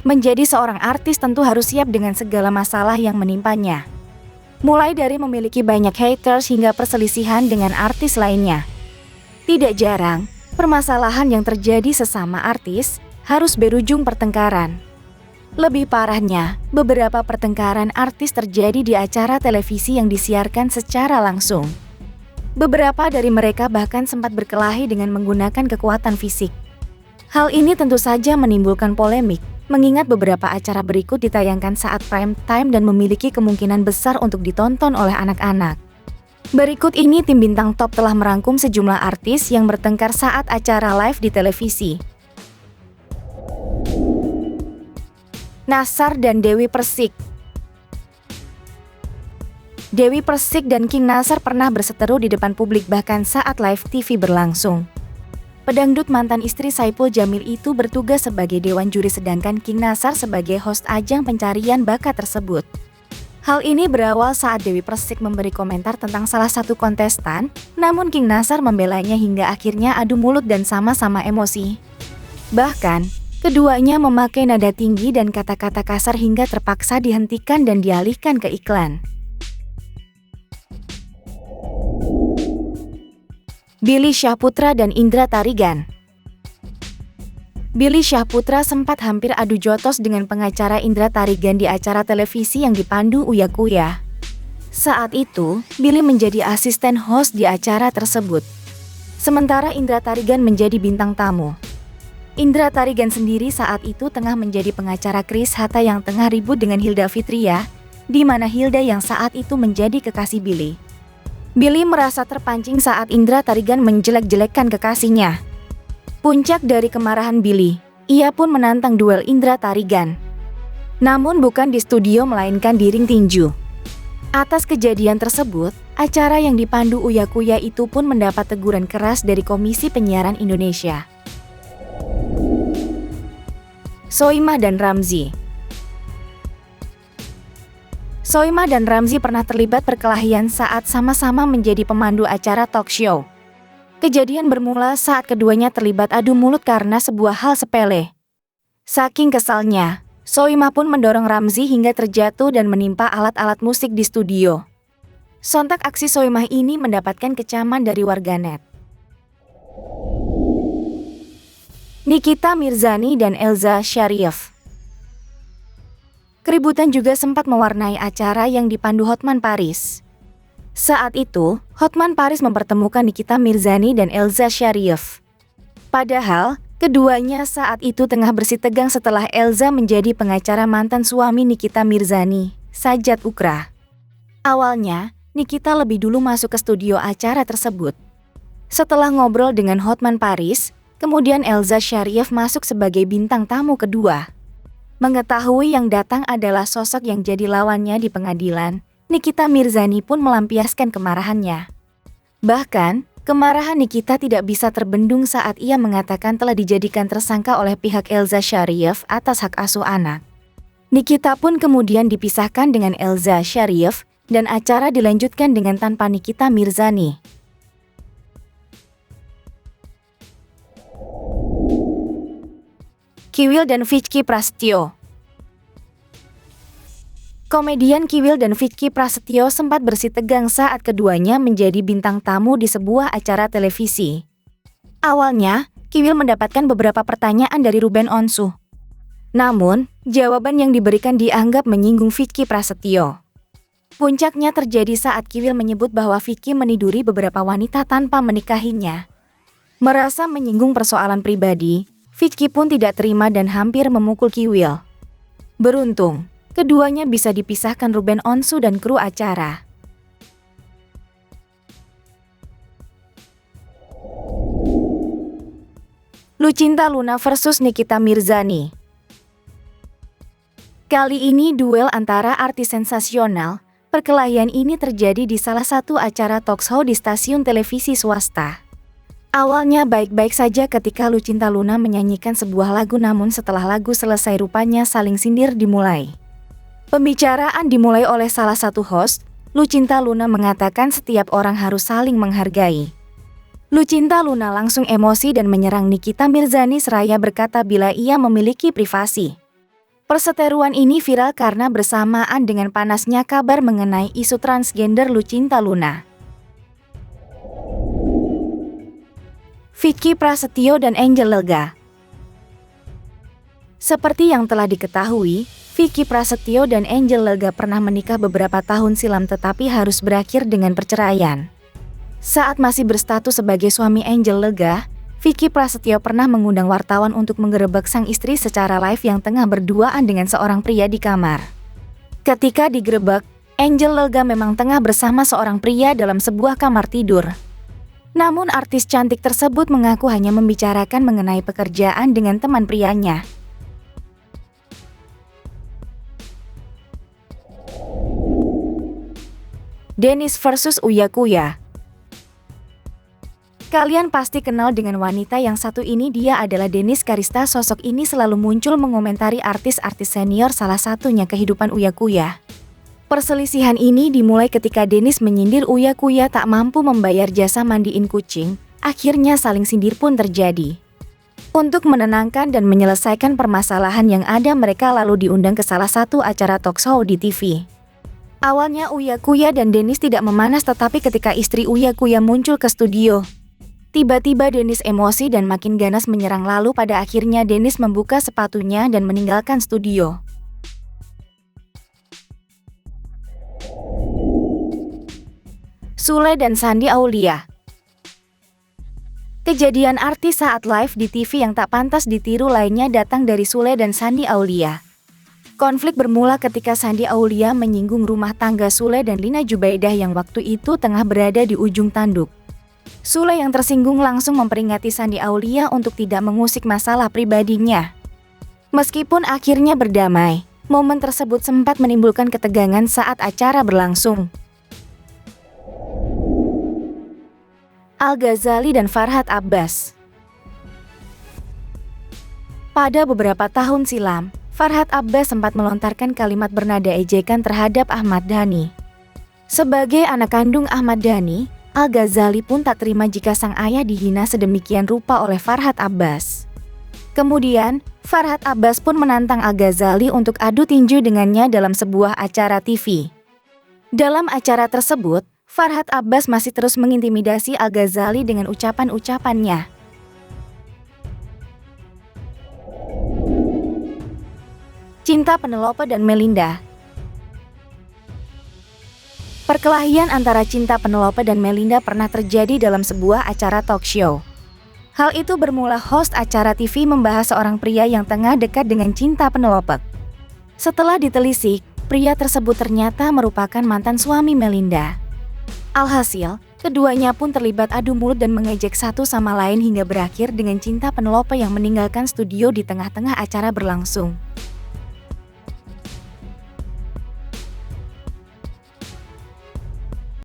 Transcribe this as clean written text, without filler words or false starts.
Menjadi seorang artis tentu harus siap dengan segala masalah yang menimpanya. Mulai dari memiliki banyak haters hingga perselisihan dengan artis lainnya. Tidak jarang, permasalahan yang terjadi sesama artis harus berujung pertengkaran. Lebih parahnya, beberapa pertengkaran artis terjadi di acara televisi yang disiarkan secara langsung. Beberapa dari mereka bahkan sempat berkelahi dengan menggunakan kekuatan fisik. Hal ini tentu saja menimbulkan polemik, mengingat beberapa acara berikut ditayangkan saat prime time dan memiliki kemungkinan besar untuk ditonton oleh anak-anak. Berikut ini tim bintang top telah merangkum sejumlah artis yang bertengkar saat acara live di televisi. Nassar dan Dewi Persik. Dewi Persik dan King Nassar pernah berseteru di depan publik bahkan saat live TV berlangsung. Pedangdut mantan istri Saipul Jamil itu bertugas sebagai dewan juri sedangkan King Nassar sebagai host ajang pencarian bakat tersebut. Hal ini berawal saat Dewi Persik memberi komentar tentang salah satu kontestan, namun King Nassar membelanya hingga akhirnya adu mulut dan sama-sama emosi. Bahkan, keduanya memakai nada tinggi dan kata-kata kasar hingga terpaksa dihentikan dan dialihkan ke iklan. Billy Syahputra dan Indra Tarigan. Billy Syahputra sempat hampir adu jotos dengan pengacara Indra Tarigan di acara televisi yang dipandu Uya Kuya. Saat itu, Billy menjadi asisten host di acara tersebut. Sementara Indra Tarigan menjadi bintang tamu. Indra Tarigan sendiri saat itu tengah menjadi pengacara Chris Hatta yang tengah ribut dengan Hilda Fitria, di mana Hilda yang saat itu menjadi kekasih Billy. Billy merasa terpancing saat Indra Tarigan menjelek-jelekkan kekasihnya. Puncak dari kemarahan Billy, ia pun menantang duel Indra Tarigan. Namun bukan di studio melainkan di ring tinju. Atas kejadian tersebut, acara yang dipandu Uya Kuya itu pun mendapat teguran keras dari Komisi Penyiaran Indonesia. Soimah dan Ramzy. Soimah dan Ramzy pernah terlibat perkelahian saat sama-sama menjadi pemandu acara talk show. Kejadian bermula saat keduanya terlibat adu mulut karena sebuah hal sepele. Saking kesalnya, Soimah pun mendorong Ramzy hingga terjatuh dan menimpa alat-alat musik di studio. Sontak aksi Soimah ini mendapatkan kecaman dari warganet. Nikita Mirzani dan Elza Sharif. Keributan juga sempat mewarnai acara yang dipandu Hotman Paris. Saat itu, Hotman Paris mempertemukan Nikita Mirzani dan Elza Sharif. Padahal, keduanya saat itu tengah bersitegang setelah Elza menjadi pengacara mantan suami Nikita Mirzani, Sajat Ukra. Awalnya, Nikita lebih dulu masuk ke studio acara tersebut. Setelah ngobrol dengan Hotman Paris, kemudian Elza Sharif masuk sebagai bintang tamu kedua. Mengetahui yang datang adalah sosok yang jadi lawannya di pengadilan, Nikita Mirzani pun melampiaskan kemarahannya. Bahkan, kemarahan Nikita tidak bisa terbendung saat ia mengatakan telah dijadikan tersangka oleh pihak Elza Sharif atas hak asuh anak. Nikita pun kemudian dipisahkan dengan Elza Sharif, dan acara dilanjutkan dengan tanpa Nikita Mirzani. Kiwil dan Vicky Prasetyo. Komedian Kiwil dan Vicky Prasetyo sempat bersitegang saat keduanya menjadi bintang tamu di sebuah acara televisi. Awalnya, Kiwil mendapatkan beberapa pertanyaan dari Ruben Onsu. Namun, jawaban yang diberikan dianggap menyinggung Vicky Prasetyo. Puncaknya terjadi saat Kiwil menyebut bahwa Vicky meniduri beberapa wanita tanpa menikahinya. Merasa menyinggung persoalan pribadi, Vicky pun tidak terima dan hampir memukul Kiwil. Beruntung, keduanya bisa dipisahkan Ruben Onsu dan kru acara. Lucinta Luna versus Nikita Mirzani. Kali ini duel antara artis sensasional. Perkelahian ini terjadi di salah satu acara talkshow di stasiun televisi swasta. Awalnya baik-baik saja ketika Lucinta Luna menyanyikan sebuah lagu, namun setelah lagu selesai rupanya saling sindir dimulai. Pembicaraan dimulai oleh salah satu host. Lucinta Luna mengatakan setiap orang harus saling menghargai. Lucinta Luna langsung emosi dan menyerang Nikita Mirzani seraya berkata bila ia memiliki privasi. Perseteruan ini viral karena bersamaan dengan panasnya kabar mengenai isu transgender Lucinta Luna. Vicky Prasetyo dan Angel Lega. Seperti yang telah diketahui, Vicky Prasetyo dan Angel Lega pernah menikah beberapa tahun silam tetapi harus berakhir dengan perceraian. Saat masih berstatus sebagai suami Angel Lega, Vicky Prasetyo pernah mengundang wartawan untuk menggerebek sang istri secara live yang tengah berduaan dengan seorang pria di kamar. Ketika digerebek, Angel Lega memang tengah bersama seorang pria dalam sebuah kamar tidur. Namun artis cantik tersebut mengaku hanya membicarakan mengenai pekerjaan dengan teman prianya. Dennis versus Uya Kuya. Kalian pasti kenal dengan wanita yang satu ini, dia adalah Dennis Karista. Sosok ini selalu muncul mengomentari artis-artis senior, salah satunya kehidupan Uya Kuya. Perselisihan ini dimulai ketika Dennis menyindir Uya Kuya tak mampu membayar jasa mandiin kucing, akhirnya saling sindir pun terjadi. Untuk menenangkan dan menyelesaikan permasalahan yang ada, mereka lalu diundang ke salah satu acara talkshow di TV. Awalnya Uya Kuya dan Dennis tidak memanas, tetapi ketika istri Uya Kuya muncul ke studio, tiba-tiba Dennis emosi dan makin ganas menyerang, lalu pada akhirnya Dennis membuka sepatunya dan meninggalkan studio. Sule dan Shandy Aulia. Kejadian artis saat live di TV yang tak pantas ditiru lainnya datang dari Sule dan Shandy Aulia. Konflik bermula ketika Shandy Aulia menyinggung rumah tangga Sule dan Lina Jubaidah yang waktu itu tengah berada di ujung tanduk. Sule yang tersinggung langsung memperingati Shandy Aulia untuk tidak mengusik masalah pribadinya. Meskipun akhirnya berdamai, momen tersebut sempat menimbulkan ketegangan saat acara berlangsung. Al-Ghazali dan Farhad Abbas. Pada beberapa tahun silam, Farhad Abbas sempat melontarkan kalimat bernada ejekan terhadap Ahmad Dhani. Sebagai anak kandung Ahmad Dhani, Al-Ghazali pun tak terima jika sang ayah dihina sedemikian rupa oleh Farhad Abbas. Kemudian, Farhad Abbas pun menantang Al-Ghazali untuk adu tinju dengannya dalam sebuah acara TV. Dalam acara tersebut, Farhad Abbas masih terus mengintimidasi Al-Ghazali dengan ucapan-ucapannya. Cinta Penelope dan Melinda. Perkelahian antara Cinta Penelope dan Melinda pernah terjadi dalam sebuah acara talk show. Hal itu bermula host acara TV membahas seorang pria yang tengah dekat dengan Cinta Penelope. Setelah ditelisik, pria tersebut ternyata merupakan mantan suami Melinda. Alhasil, keduanya pun terlibat adu mulut dan mengejek satu sama lain hingga berakhir dengan Cinta Penelope yang meninggalkan studio di tengah-tengah acara berlangsung.